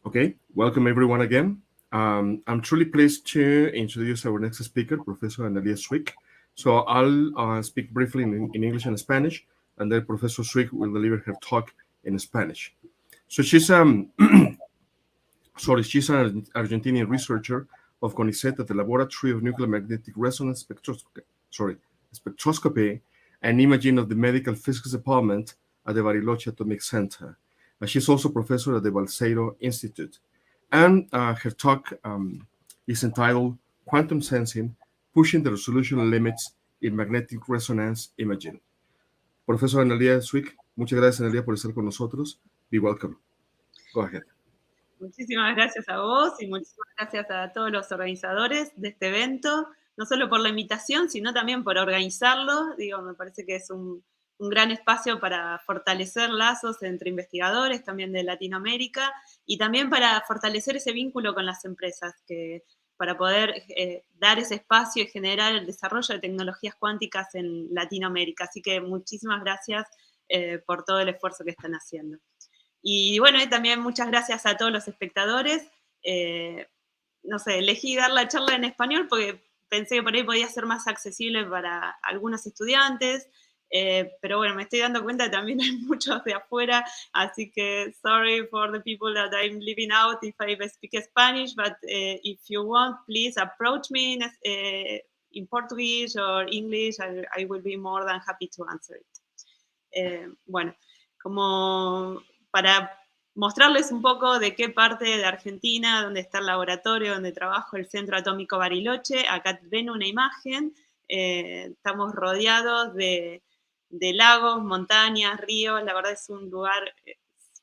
Okay, welcome everyone again. I'm truly pleased to introduce our next speaker, Professor Analia Swick. So I'll speak briefly in English and Spanish, and then Professor Swick will deliver her talk in Spanish. So she's she's an Argentinian researcher of CONICET at the Laboratory of Nuclear Magnetic Resonance Spectroscopy and Imaging of the Medical Physics Department at the Bariloche Atomic Center. She's also professor at the Balseiro Institute. And her talk is entitled Quantum Sensing, Pushing the Resolution Limits in Magnetic Resonance Imaging. Profesor Analia Swick, muchas gracias, Analia, por estar con nosotros. Be welcome. Go ahead. Muchísimas gracias a vos y muchísimas gracias a todos los organizadores de este evento, no solo por la invitación, sino también por organizarlo. Me parece que es un gran espacio para fortalecer lazos entre investigadores también de Latinoamérica y también para fortalecer ese vínculo con las empresas, para poder dar ese espacio y generar el desarrollo de tecnologías cuánticas en Latinoamérica. Así que muchísimas gracias por todo el esfuerzo que están haciendo. Y bueno, también muchas gracias a todos los espectadores. Elegí dar la charla en español porque pensé que por ahí podía ser más accesible para algunos estudiantes, pero bueno, me estoy dando cuenta que también hay muchos de afuera, así que sorry for the people that I'm leaving out if I speak Spanish, but if you want, please approach me in Portuguese or English. I will be more than happy to answer it. Bueno, como para mostrarles un poco de qué parte de Argentina, donde está el laboratorio, donde trabajo, el Centro Atómico Bariloche. Acá ven una imagen, estamos rodeados de lagos, montañas, ríos. La verdad es un lugar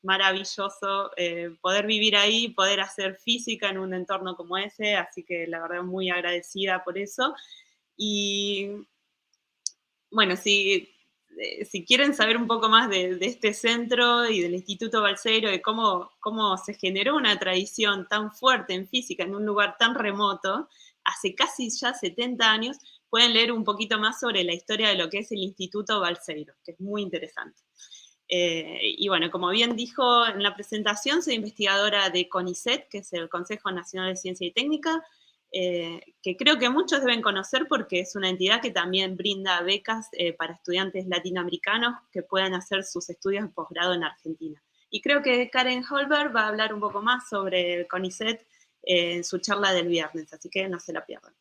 maravilloso poder vivir ahí, poder hacer física en un entorno como ese, así que la verdad muy agradecida por eso. Y bueno, si quieren saber un poco más de este centro y del Instituto Balseiro, de cómo se generó una tradición tan fuerte en física en un lugar tan remoto, hace casi ya 70 años, pueden leer un poquito más sobre la historia de lo que es el Instituto Balseiro, que es muy interesante. Y bueno, como bien dijo en la presentación, soy investigadora de CONICET, que es el Consejo Nacional de Ciencia y Técnica, que creo que muchos deben conocer porque es una entidad que también brinda becas para estudiantes latinoamericanos que puedan hacer sus estudios de posgrado en Argentina. Y creo que Karen Holberg va a hablar un poco más sobre el CONICET en su charla del viernes, así que no se la pierdan.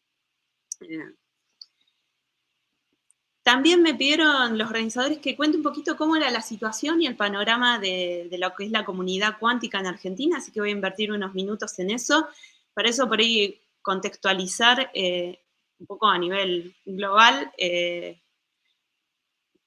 También me pidieron los organizadores que cuente un poquito cómo era la situación y el panorama de lo que es la comunidad cuántica en Argentina, así que voy a invertir unos minutos en eso. Para eso, por ahí, contextualizar un poco a nivel global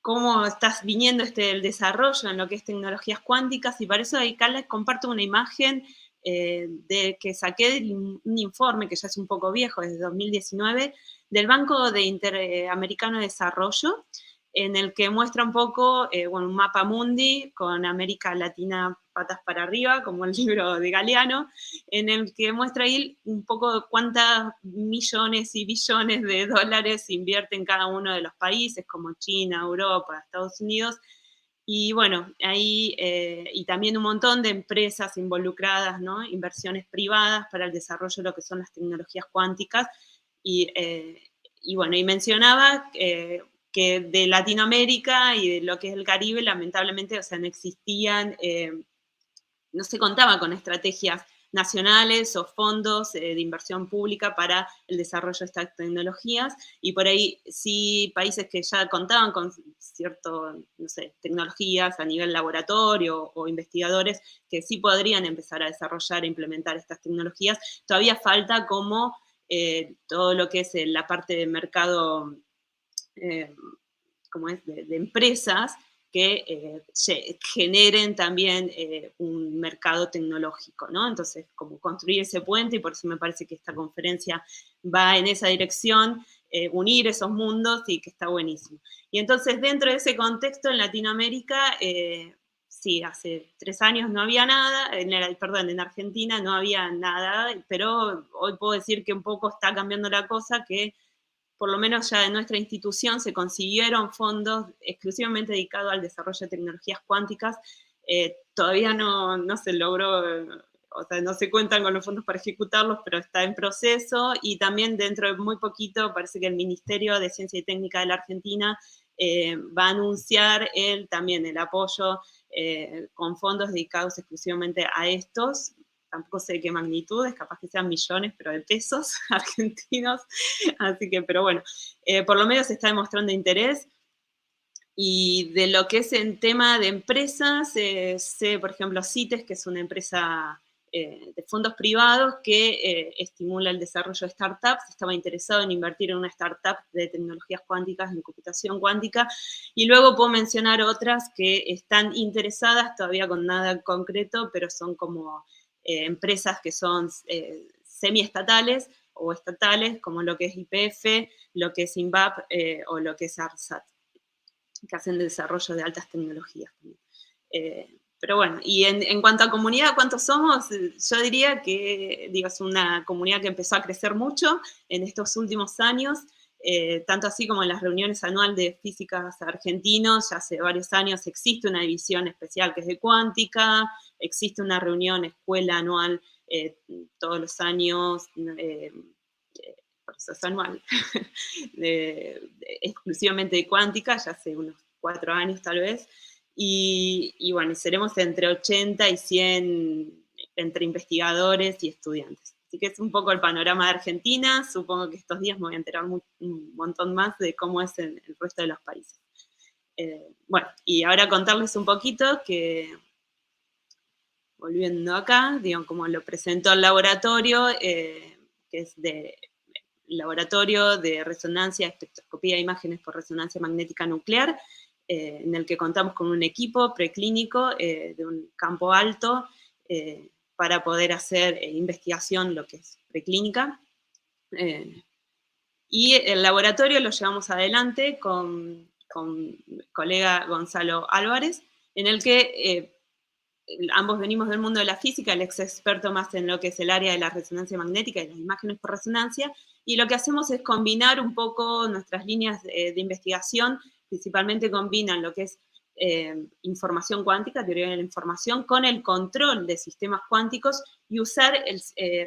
cómo está viniendo el desarrollo en lo que es tecnologías cuánticas, y para eso acá les comparto una imagen que saqué de un informe que ya es un poco viejo, desde 2019, del Banco Interamericano de Desarrollo, en el que muestra un poco un mapa mundi con América Latina patas para arriba, como el libro de Galeano, en el que muestra ahí un poco cuántas millones y billones de dólares invierten cada uno de los países, como China, Europa, Estados Unidos. Y bueno, ahí, y también un montón de empresas involucradas, ¿no? Inversiones privadas para el desarrollo de lo que son las tecnologías cuánticas. Y bueno, y mencionaba que de Latinoamérica y de lo que es el Caribe, lamentablemente, no existían, no se contaba con estrategias nacionales o fondos de inversión pública para el desarrollo de estas tecnologías, y por ahí sí países que ya contaban con ciertas, tecnologías a nivel laboratorio o investigadores que sí podrían empezar a desarrollar e implementar estas tecnologías. Todavía falta como todo lo que es la parte de mercado, de empresas, que generen también un mercado tecnológico, ¿no? Entonces, como construir ese puente, y por eso me parece que esta conferencia va en esa dirección, unir esos mundos, y que está buenísimo. Y entonces, dentro de ese contexto, en Latinoamérica, sí, hace 3 años no había nada, en Argentina no había nada, pero hoy puedo decir que un poco está cambiando la cosa, que por lo menos ya de nuestra institución se consiguieron fondos exclusivamente dedicados al desarrollo de tecnologías cuánticas. Todavía no se logró o sea, no se cuentan con los fondos para ejecutarlos, pero está en proceso, y también dentro de muy poquito parece que el Ministerio de Ciencia y Técnica de la Argentina va a anunciar también el apoyo con fondos dedicados exclusivamente a estos. Tampoco sé de qué magnitudes, capaz que sean millones, pero de pesos argentinos. Así que, pero bueno, por lo menos se está demostrando interés. Y de lo que es en tema de empresas, sé, por ejemplo, CITES, que es una empresa de fondos privados que estimula el desarrollo de startups, estaba interesado en invertir en una startup de tecnologías cuánticas, en computación cuántica, y luego puedo mencionar otras que están interesadas, todavía con nada concreto, pero son como empresas que son semiestatales o estatales, como lo que es YPF, lo que es INVAP o lo que es ARSAT, que hacen desarrollo de altas tecnologías. Pero bueno, y en cuanto a comunidad, ¿cuántos somos? Yo diría que, digo, es una comunidad que empezó a crecer mucho en estos últimos años, tanto así como en las reuniones anuales de físicas argentinos, ya hace varios años existe una división especial que es de cuántica, existe una reunión escuela anual todos los años, por eso es anual, exclusivamente de cuántica, ya hace unos 4 años tal vez, y bueno, seremos entre 80 y 100 entre investigadores y estudiantes. Así que es un poco el panorama de Argentina, supongo que estos días me voy a enterar un montón más de cómo es en el resto de los países. Bueno, y ahora contarles un poquito que, volviendo acá, digo, como lo presentó el laboratorio, que es de laboratorio de resonancia, espectroscopía de imágenes por resonancia magnética nuclear, en el que contamos con un equipo preclínico de un campo alto para poder hacer investigación, lo que es preclínica. Y el laboratorio lo llevamos adelante con mi colega Gonzalo Álvarez, en el que ambos venimos del mundo de la física, él es experto más en lo que es el área de la resonancia magnética y las imágenes por resonancia, y lo que hacemos es combinar un poco nuestras líneas de investigación, principalmente combinan lo que es información cuántica, teoría de la información, con el control de sistemas cuánticos y usar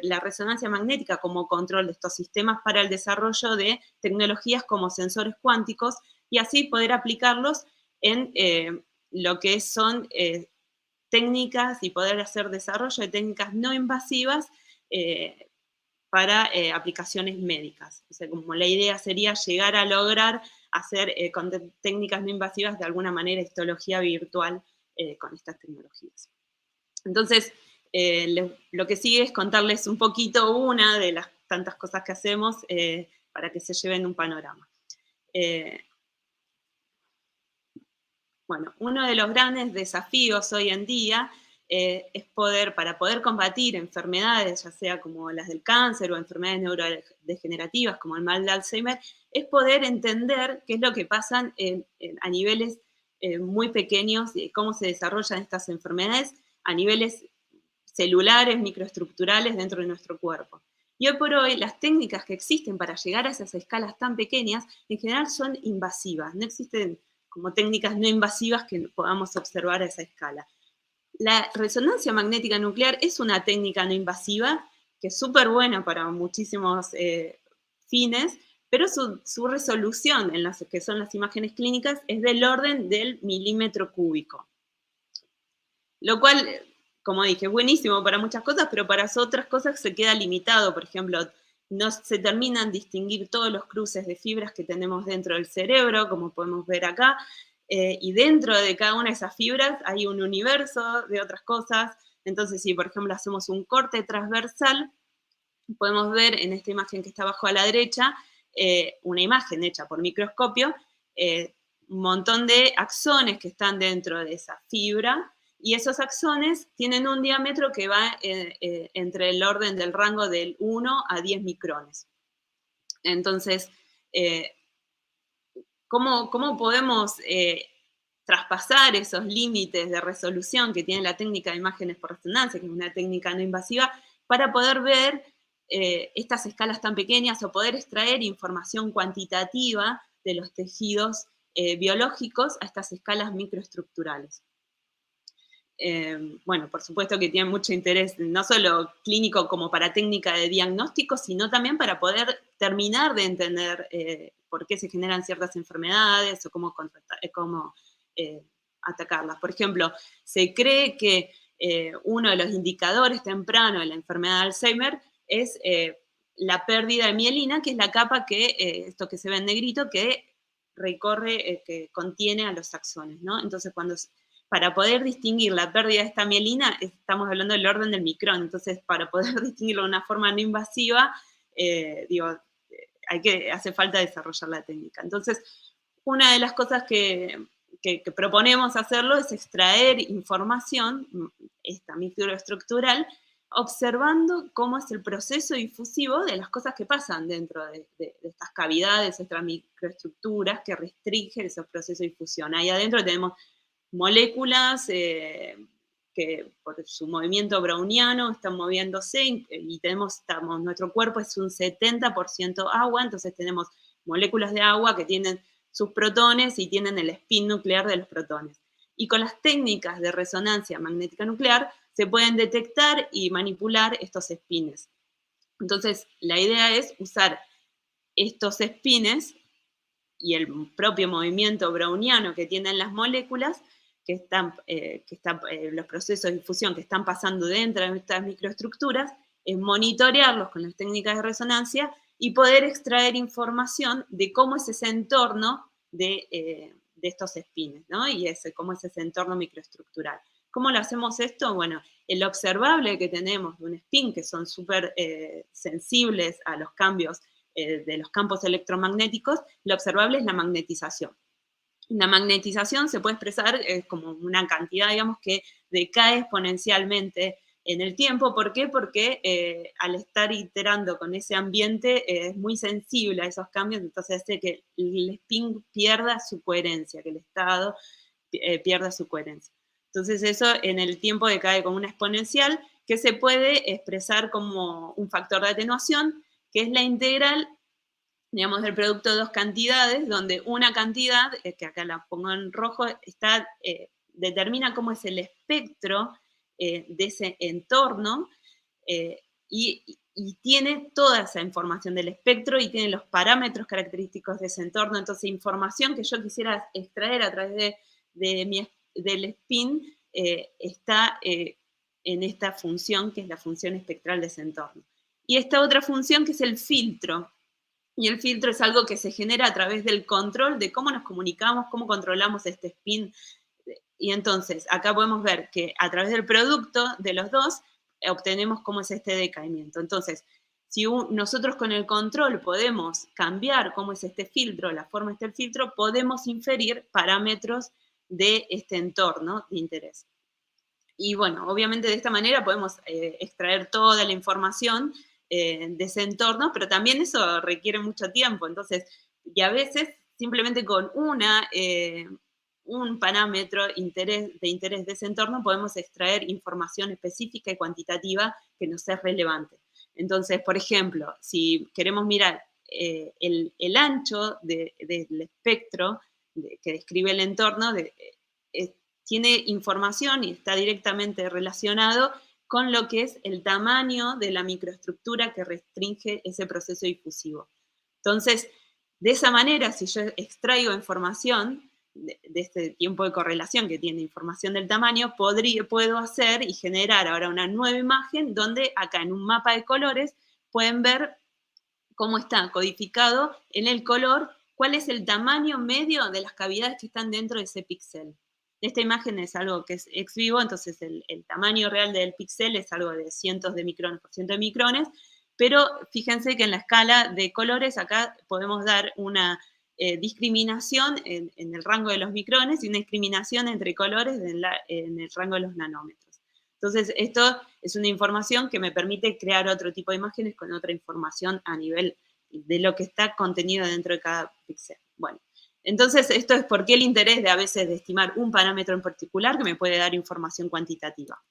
la resonancia magnética como control de estos sistemas para el desarrollo de tecnologías como sensores cuánticos y así poder aplicarlos en lo que son técnicas y poder hacer desarrollo de técnicas no invasivas para aplicaciones médicas. O sea, como la idea sería llegar a lograr hacer con técnicas no invasivas de alguna manera histología virtual con estas tecnologías. Entonces, lo que sigue es contarles un poquito una de las tantas cosas que hacemos para que se lleven un panorama. Bueno, uno de los grandes desafíos hoy en día es para poder combatir enfermedades, ya sea como las del cáncer o enfermedades neurodegenerativas como el mal de Alzheimer, es poder entender qué es lo que pasa a niveles muy pequeños, de cómo se desarrollan estas enfermedades a niveles celulares, microestructurales dentro de nuestro cuerpo. Y hoy por hoy las técnicas que existen para llegar a esas escalas tan pequeñas en general son invasivas, no existen como técnicas no invasivas que podamos observar a esa escala. La resonancia magnética nuclear es una técnica no invasiva que es súper buena para muchísimos fines, pero su resolución en las que son las imágenes clínicas es del orden del milímetro cúbico. Lo cual, como dije, es buenísimo para muchas cosas, pero para otras cosas se queda limitado. Por ejemplo, no se terminan de distinguir todos los cruces de fibras que tenemos dentro del cerebro, como podemos ver acá, y dentro de cada una de esas fibras hay un universo de otras cosas. Entonces, si por ejemplo hacemos un corte transversal, podemos ver en esta imagen que está abajo a la derecha, una imagen hecha por microscopio, un montón de axones que están dentro de esa fibra, y esos axones tienen un diámetro que va entre el orden del rango del 1 a 10 micrones. Entonces, ¿cómo podemos traspasar esos límites de resolución que tiene la técnica de imágenes por resonancia, que es una técnica no invasiva, para poder ver estas escalas tan pequeñas o poder extraer información cuantitativa de los tejidos biológicos a estas escalas microestructurales? bueno, por supuesto que tienen mucho interés, no solo clínico como para técnica de diagnóstico, sino también para poder terminar de entender por qué se generan ciertas enfermedades o cómo atacarlas. Por ejemplo, se cree que uno de los indicadores tempranos de la enfermedad de Alzheimer es la pérdida de mielina, que es la capa esto que se ve en negrito, que recorre, que contiene a los axones, ¿no? Entonces, para poder distinguir la pérdida de esta mielina, estamos hablando del orden del micrón. Entonces, para poder distinguirlo de una forma no invasiva, hace falta desarrollar la técnica. Entonces, una de las cosas que proponemos hacerlo es extraer información, esta microestructural, observando cómo es el proceso difusivo de las cosas que pasan dentro de estas cavidades, estas microestructuras que restringen esos procesos de difusión. Ahí adentro tenemos moléculas que por su movimiento browniano están moviéndose y nuestro cuerpo es un 70% agua, entonces tenemos moléculas de agua que tienen sus protones y tienen el spin nuclear de los protones. Y con las técnicas de resonancia magnética nuclear se pueden detectar y manipular estos spines. Entonces, la idea es usar estos spines y el propio movimiento browniano que tienen las moléculas, los procesos de difusión que están pasando dentro de estas microestructuras, es monitorearlos con las técnicas de resonancia y poder extraer información de cómo es ese entorno de estos spines, ¿no? Y cómo es ese entorno microestructural. ¿Cómo lo hacemos esto? Bueno, el observable que tenemos de un spin, que son súper sensibles a los cambios de los campos electromagnéticos, lo observable es la magnetización. La magnetización se puede expresar como una cantidad, digamos, que decae exponencialmente en el tiempo. ¿Por qué? Porque al estar iterando con ese ambiente es muy sensible a esos cambios, entonces hace que el spin pierda su coherencia, que el estado pierda su coherencia. Entonces eso en el tiempo decae como una exponencial que se puede expresar como un factor de atenuación, que es la integral, digamos, del producto de dos cantidades, donde una cantidad, que acá la pongo en rojo, determina cómo es el espectro de ese entorno y tiene toda esa información del espectro y tiene los parámetros característicos de ese entorno. Entonces, información que yo quisiera extraer a través del spin está en esta función, que es la función espectral de ese entorno. Y esta otra función, que es el filtro. Y el filtro es algo que se genera a través del control de cómo nos comunicamos, cómo controlamos este spin. Y entonces, acá podemos ver que a través del producto de los dos obtenemos cómo es este decaimiento. Entonces, si nosotros con el control podemos cambiar cómo es este filtro, la forma de este filtro, podemos inferir parámetros de este entorno de interés. Y bueno, obviamente de esta manera podemos extraer toda la información de ese entorno, pero también eso requiere mucho tiempo. Entonces, y a veces simplemente con un parámetro de interés de ese entorno podemos extraer información específica y cuantitativa que nos es relevante. Entonces, por ejemplo, si queremos mirar el ancho del espectro que describe el entorno, tiene información y está directamente relacionado con lo que es el tamaño de la microestructura que restringe ese proceso difusivo. Entonces, de esa manera, si yo extraigo información de este tiempo de correlación que tiene información del tamaño, puedo hacer y generar ahora una nueva imagen donde acá en un mapa de colores pueden ver cómo está codificado en el color cuál es el tamaño medio de las cavidades que están dentro de ese píxel. Esta imagen es algo que es ex vivo, entonces el tamaño real del píxel es algo de cientos de micrones por ciento de micrones, pero fíjense que en la escala de colores acá podemos dar una discriminación en el rango de los micrones y una discriminación entre colores en el rango de los nanómetros. Entonces, esto es una información que me permite crear otro tipo de imágenes con otra información a nivel de lo que está contenido dentro de cada píxel. Bueno, entonces esto es por qué el interés de a veces de estimar un parámetro en particular que me puede dar información cuantitativa.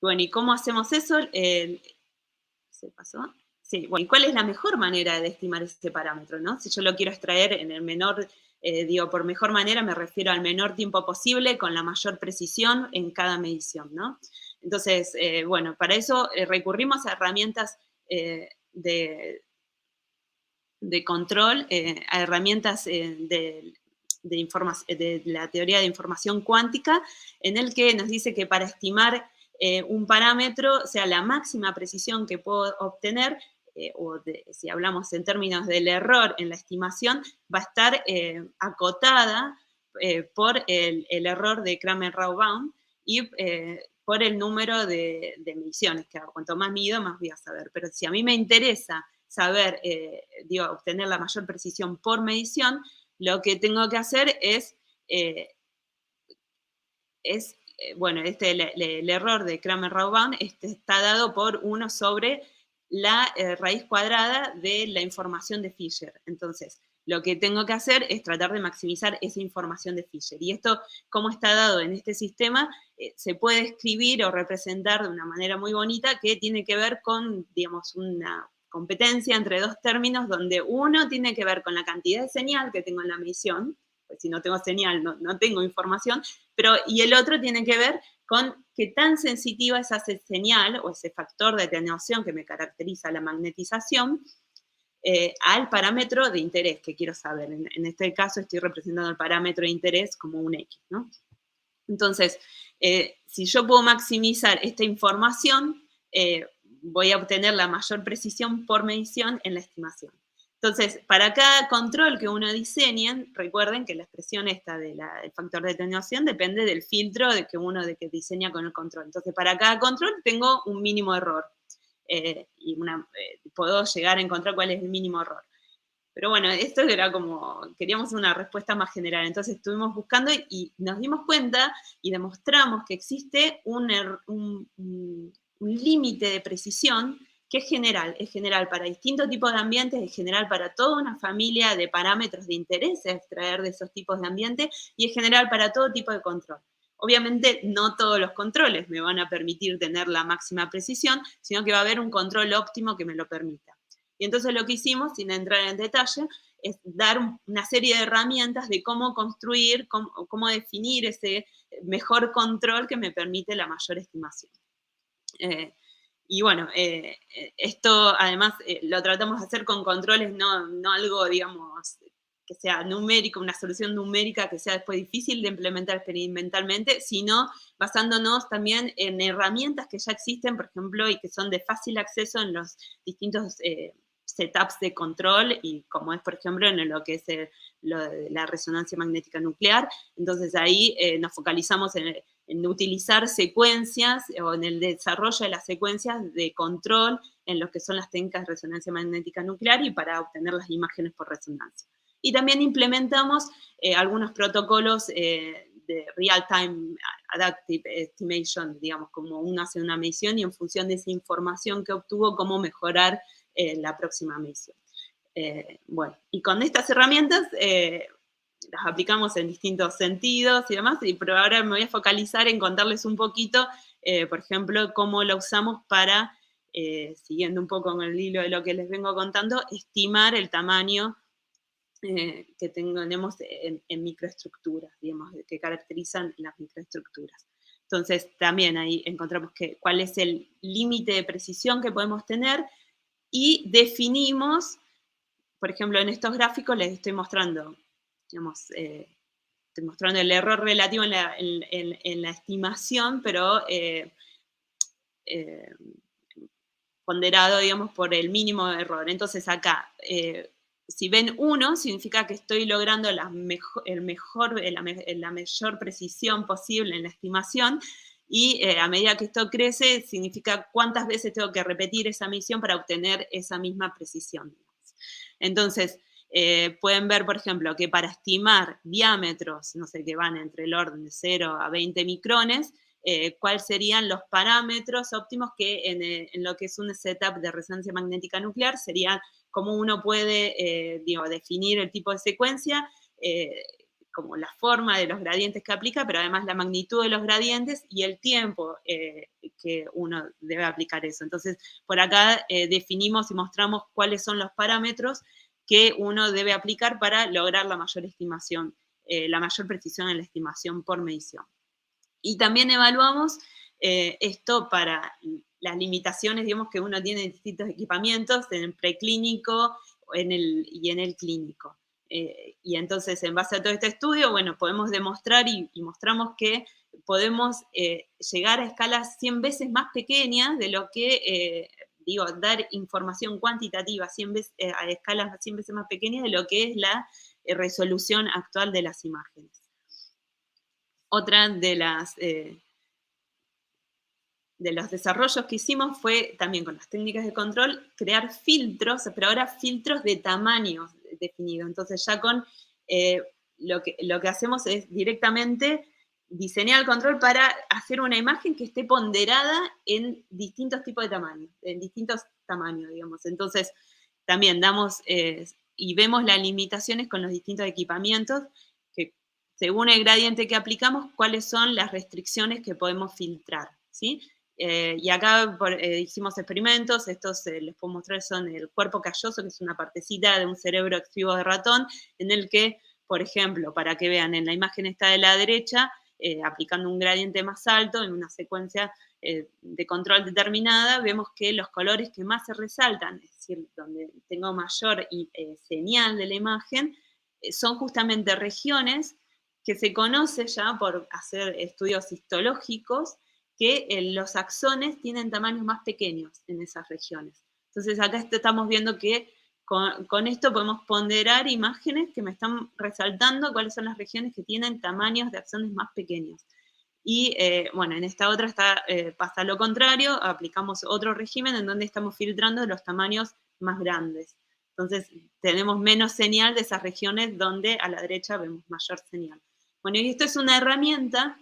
Bueno, ¿y cómo hacemos eso? ¿Se pasó? Sí, bueno, ¿y cuál es la mejor manera de estimar este parámetro, no? Si yo lo quiero extraer en el menor, digo, por mejor manera me refiero al menor tiempo posible con la mayor precisión en cada medición, ¿no? Entonces, bueno, para eso recurrimos a herramientas de, control, a herramientas de la teoría de información cuántica, en el que nos dice que para estimar un parámetro, o sea, la máxima precisión que puedo obtener, si hablamos en términos del error en la estimación, va a estar acotada por el error de Kramer-Rao bound y por el número de mediciones, que cuanto más mido, más voy a saber. Pero si a mí me interesa saber, digo, obtener la mayor precisión por medición, lo que tengo que hacer eh, bueno, el error de Kramer-Rao bound está dado por 1 sobre la raíz cuadrada de la información de Fisher. Entonces, lo que tengo que hacer es tratar de maximizar esa información de Fisher. Y esto, como está dado en este sistema, se puede escribir o representar de una manera muy bonita que tiene que ver con, digamos, una competencia entre dos términos donde uno tiene que ver con la cantidad de señal que tengo en la medición, pues si no tengo señal no tengo información, y el otro tiene que ver con qué tan sensitiva es esa señal o ese factor de atenuación que me caracteriza la magnetización al parámetro de interés que quiero saber. En este caso estoy representando el parámetro de interés como un X, ¿no? Entonces, si yo puedo maximizar esta información, voy a obtener la mayor precisión por medición en la estimación. Entonces, para cada control que uno diseñe, recuerden que la expresión esta del factor de atenuación depende del filtro que diseña con el control. Entonces, para cada control tengo un mínimo error. Puedo llegar a encontrar cuál es el mínimo error. Pero bueno, esto era como, queríamos una respuesta más general. Entonces estuvimos buscando y nos dimos cuenta y demostramos que existe un límite de precisión que es general para distintos tipos de ambientes, es general para toda una familia de parámetros de interés a extraer de esos tipos de ambientes y es general para todo tipo de control. Obviamente no todos los controles me van a permitir tener la máxima precisión, sino que va a haber un control óptimo que me lo permita. Y entonces lo que hicimos, sin entrar en detalle, es dar una serie de herramientas de cómo construir, cómo definir ese mejor control que me permite la mayor estimación. Y bueno, esto además lo tratamos de hacer con controles, no algo, digamos, que sea numérico, una solución numérica que sea después difícil de implementar experimentalmente, sino basándonos también en herramientas que ya existen, por ejemplo, y que son de fácil acceso en los distintos setups de control, y como es, por ejemplo, en lo que es la resonancia magnética nuclear. Entonces ahí nos focalizamos en utilizar secuencias o en el desarrollo de las secuencias de control en lo que son las técnicas de resonancia magnética nuclear y para obtener las imágenes por resonancia. Y también implementamos algunos protocolos de real-time adaptive estimation, digamos, como uno hace una medición y en función de esa información que obtuvo, cómo mejorar la próxima medición. Bueno, y con estas herramientas las aplicamos en distintos sentidos y demás, pero ahora me voy a focalizar en contarles un poquito, por ejemplo, cómo lo usamos para, siguiendo un poco con el hilo de lo que les vengo contando, estimar el tamaño que tenemos en microestructuras, digamos, que caracterizan las microestructuras. Entonces, también ahí encontramos cuál es el límite de precisión que podemos tener y definimos, por ejemplo, en estos gráficos les estoy mostrando, digamos, estoy mostrando el error relativo en la estimación, pero ponderado, digamos, por el mínimo error. Entonces acá, si ven 1, significa que estoy logrando la mayor precisión posible en la estimación, y a medida que esto crece, significa cuántas veces tengo que repetir esa medición para obtener esa misma precisión. Entonces, pueden ver, por ejemplo, que para estimar diámetros, no sé, que van entre el orden de 0 a 20 micrones, cuáles serían los parámetros óptimos que en lo que es un setup de resonancia magnética nuclear serían cómo uno puede definir el tipo de secuencia como la forma de los gradientes que aplica, pero además la magnitud de los gradientes y el tiempo que uno debe aplicar eso. Entonces, por acá definimos y mostramos cuáles son los parámetros que uno debe aplicar para lograr la mayor estimación, la mayor precisión en la estimación por medición. Y también evaluamos esto para las limitaciones, digamos, que uno tiene en distintos equipamientos, en el preclínico y en el clínico. Y entonces, en base a todo este estudio, bueno, podemos demostrar y mostramos que podemos llegar a escalas 100 veces más pequeñas de lo que, dar información cuantitativa a escalas 100 veces más pequeñas de lo que es la resolución actual de las imágenes. Otra de los desarrollos que hicimos fue también con las técnicas de control crear filtros, pero ahora filtros de tamaños definidos. Entonces ya con lo que hacemos es directamente diseñar el control para hacer una imagen que esté ponderada en distintos tipos de tamaños, en distintos tamaños, digamos. Entonces también damos y vemos las limitaciones con los distintos equipamientos, que según el gradiente que aplicamos, cuáles son las restricciones que podemos filtrar, ¿sí? Y acá hicimos experimentos, estos les puedo mostrar, son el cuerpo calloso, que es una partecita de un cerebro ex vivo de ratón, en el que, por ejemplo, para que vean, en la imagen esta de la derecha, aplicando un gradiente más alto en una secuencia de control determinada, vemos que los colores que más se resaltan, es decir, donde tengo mayor señal de la imagen, son justamente regiones que se conoce ya por hacer estudios histológicos, que los axones tienen tamaños más pequeños en esas regiones. Entonces acá estamos viendo que con esto podemos ponderar imágenes que me están resaltando cuáles son las regiones que tienen tamaños de axones más pequeños. Y bueno, en esta otra pasa lo contrario, aplicamos otro régimen en donde estamos filtrando los tamaños más grandes. Entonces tenemos menos señal de esas regiones donde a la derecha vemos mayor señal. Bueno, y esto es una herramienta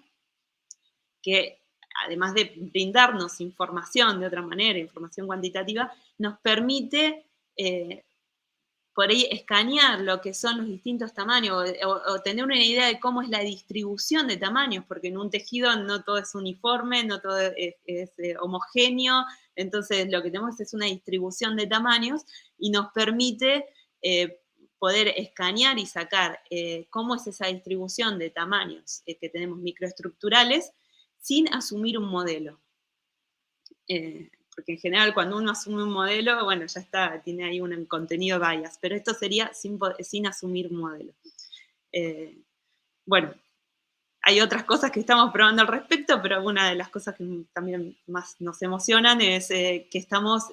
que, además de brindarnos información de otra manera, información cuantitativa, nos permite por ahí escanear lo que son los distintos tamaños o tener una idea de cómo es la distribución de tamaños, porque en un tejido no todo es uniforme, no todo es homogéneo, entonces lo que tenemos es una distribución de tamaños y nos permite poder escanear y sacar cómo es esa distribución de tamaños que tenemos microestructurales sin asumir un modelo. Porque en general cuando uno asume un modelo, bueno, ya está, tiene ahí un contenido bias, pero esto sería sin asumir un modelo. Bueno, hay otras cosas que estamos probando al respecto, pero una de las cosas que también más nos emocionan es que estamos,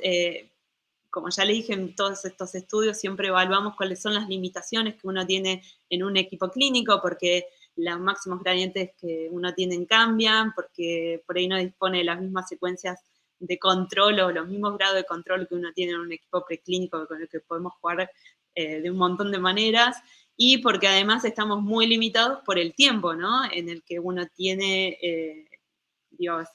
como ya le dije, en todos estos estudios siempre evaluamos cuáles son las limitaciones que uno tiene en un equipo clínico, porque los máximos gradientes que uno tiene cambian, porque por ahí no dispone de las mismas secuencias de control o los mismos grados de control que uno tiene en un equipo preclínico con el que podemos jugar de un montón de maneras, y porque además estamos muy limitados por el tiempo, ¿no? En el que uno tiene,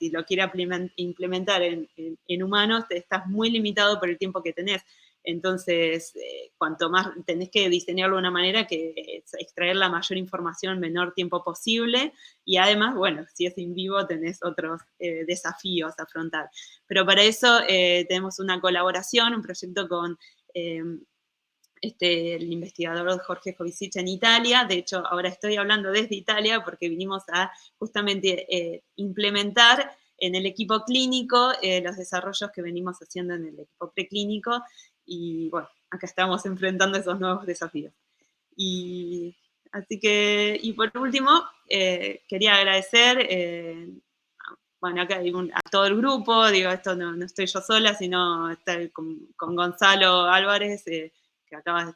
si lo quiere implementar en humanos, estás muy limitado por el tiempo que tenés. Entonces, cuanto más tenés que diseñarlo de una manera que extraer la mayor información en menor tiempo posible, y además, bueno, si es in vivo tenés otros desafíos a afrontar. Pero para eso tenemos una colaboración, un proyecto con el investigador Jorge Jovicic en Italia. De hecho, ahora estoy hablando desde Italia porque vinimos a justamente implementar en el equipo clínico los desarrollos que venimos haciendo en el equipo preclínico. Y bueno, acá estamos enfrentando esos nuevos desafíos. Y así que, y por último, quería agradecer, bueno, acá a todo el grupo, digo, esto no estoy yo sola, sino está con Gonzalo Álvarez, que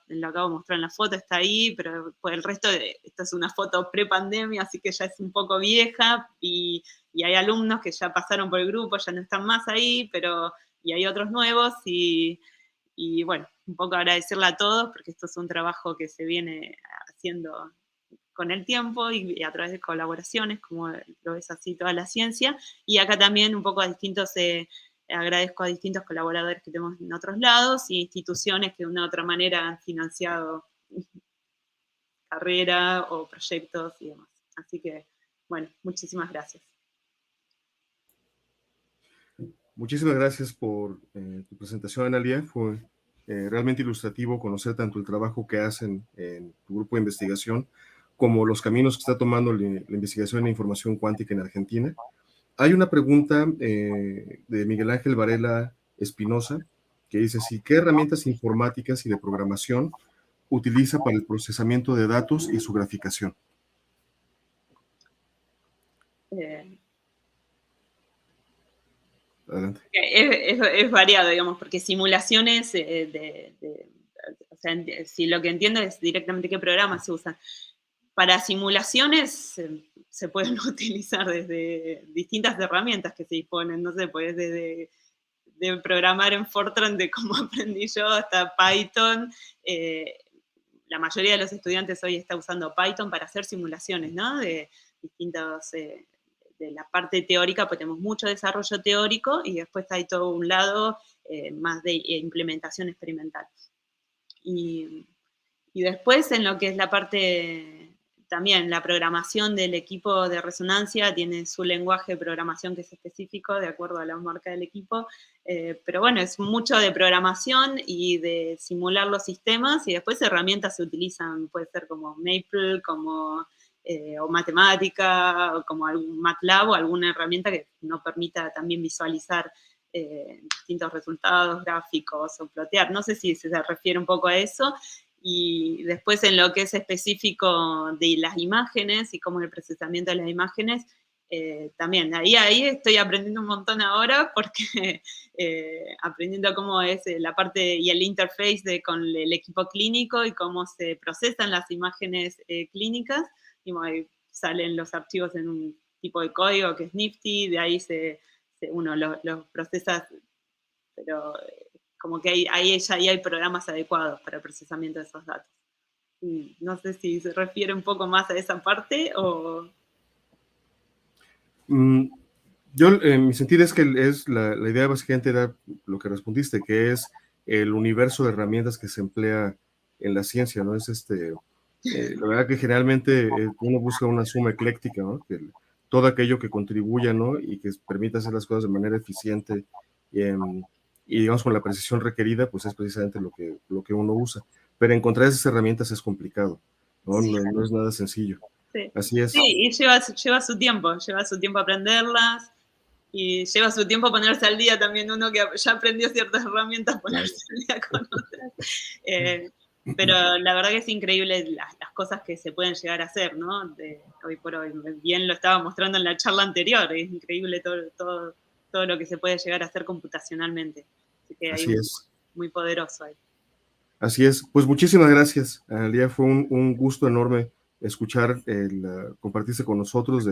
lo acabo de mostrar en la foto, está ahí, pero por el resto, esta es una foto pre-pandemia, así que ya es un poco vieja, y hay alumnos que ya pasaron por el grupo, ya no están más ahí, y hay otros nuevos, y bueno, un poco agradecerle a todos, porque esto es un trabajo que se viene haciendo con el tiempo y a través de colaboraciones, como lo es así toda la ciencia, y acá también un poco a agradezco a distintos colaboradores que tenemos en otros lados y instituciones que de una u otra manera han financiado carrera o proyectos y demás. Así que, bueno, muchísimas gracias. Muchísimas gracias por tu presentación, Analia. Fue realmente ilustrativo conocer tanto el trabajo que hacen en tu grupo de investigación como los caminos que está tomando la investigación en información cuántica en Argentina. Hay una pregunta de Miguel Ángel Varela Espinosa que dice así: ¿qué herramientas informáticas y de programación utiliza para el procesamiento de datos y su graficación? Adelante. Es variado, digamos, porque simulaciones o sea, si lo que entiendo es directamente qué programas se usan. Para simulaciones se pueden utilizar desde distintas herramientas que se disponen, no sé, pues desde de programar en Fortran, de cómo aprendí yo, hasta Python. La mayoría de los estudiantes hoy está usando Python para hacer simulaciones, ¿no? De distintos, de la parte teórica, pues tenemos mucho desarrollo teórico y después hay todo un lado más de implementación experimental. Y después en lo que es la parte, también la programación del equipo de resonancia tiene su lenguaje de programación que es específico de acuerdo a la marca del equipo, pero bueno, es mucho de programación y de simular los sistemas y después herramientas se utilizan, puede ser como Maple, como o matemática, o como algún MATLAB o alguna herramienta que nos permita también visualizar distintos resultados gráficos o plotear. No sé si se refiere un poco a eso. Y después en lo que es específico de las imágenes y cómo es el procesamiento de las imágenes, también ahí estoy aprendiendo un montón ahora porque aprendiendo cómo es la parte y el interface con el equipo clínico y cómo se procesan las imágenes clínicas. Y ahí salen los archivos en un tipo de código que es Nifty, de ahí uno los procesa, pero como que ahí hay programas adecuados para el procesamiento de esos datos. No sé si se refiere un poco más a esa parte o... Yo, mi sentido es que la idea básicamente era lo que respondiste, que es el universo de herramientas que se emplea en la ciencia, ¿no? Es la verdad que generalmente uno busca una suma ecléctica, ¿no? Todo aquello que contribuya, ¿no? Y que permita hacer las cosas de manera eficiente y digamos con la precisión requerida, pues es precisamente lo que uno usa. Pero encontrar esas herramientas es complicado, ¿no? Sí. No es nada sencillo. Sí. Así es. Sí, y lleva su tiempo aprenderlas y lleva su tiempo ponerse al día también, uno que ya aprendió ciertas herramientas, ponerse al día con otras. Pero la verdad que es increíble las cosas que se pueden llegar a hacer, ¿no? Hoy por hoy. Bien lo estaba mostrando en la charla anterior, es increíble todo lo que se puede llegar a hacer computacionalmente. Así que Así es. Muy poderoso ahí. Así es. Pues muchísimas gracias, Analia. Fue un gusto enorme escuchar, compartirse con nosotros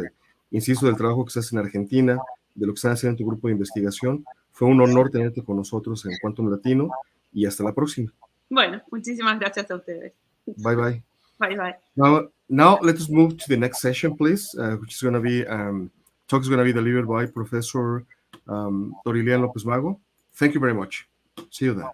insisto, del trabajo que se hace en Argentina, de lo que están haciendo en tu grupo de investigación. Fue un honor tenerte con nosotros en Quantum Latino y hasta la próxima. Bueno, muchísimas gracias a ustedes. Bye, bye. Bye, bye. Now let us move to the next session, please, which is going to be, talk is going to be delivered by Professor Dorilian Lopez Mago. Thank you very much. See you there.